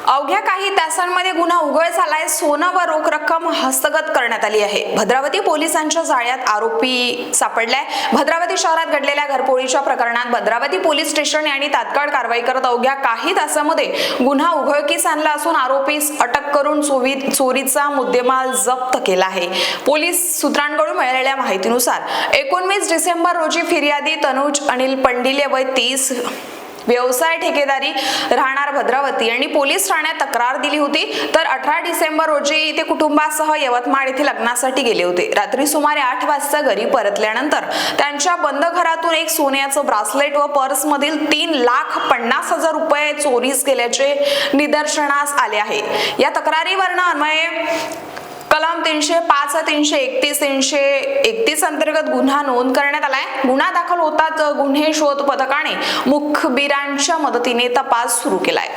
अवघ्या काही तासांमध्ये गुन्हा उघड झालाय। सोनं व रोख रक्कम हस्तगत करण्यात आली आहे। भद्रावती पोलिसांच्या जाळ्यात आरोपी सापडलाय। भद्रावती शहरात घडलेल्या घरफोडीच्या प्रकरणात भद्रावती पोलीस स्टेशन यांनी तात्काळ कारवाई करत अवघ्या काही तासांमध्ये गुन्हा उघडकीस आणला असून आरोपीस अटक करून चोरीचा मुद्देमाल जप्त केला आहे। पोलीस सूत्रांकडून मिळालेल्या माहितीनुसार 19 डिसेंबर रोजी फिर्यादी तनुज अनिल पंडिले वय 30 व्यवसाय ठेकेदारी राहणार भद्रावती यांनी पोलीस ठाण्यात तक्रार दिली होती। तर 18 डिसेंबर रोजी ते कुटुंबासह यवतमाळ येथे लग्नासाठी गेले होते। रात्री सुमारे 8 वाजता घरी परतल्यानंतर त्यांच्या बंद घरातून एक सोन्याचं ब्रासलेट व पर्स मधील 3,50,000 रुपये चोरीस गेल्याचे निदर्शनास आले आहे। या तक्रारीवरून अन्वये कलम 305, 331, 331 अंतर्गत गुन्हा नोंद करण्यात आलाय। गुन्हा दाखल होताच गुन्हे शोध पथकाने मुखबिरांच्या मदतीने तपास सुरू केलाय।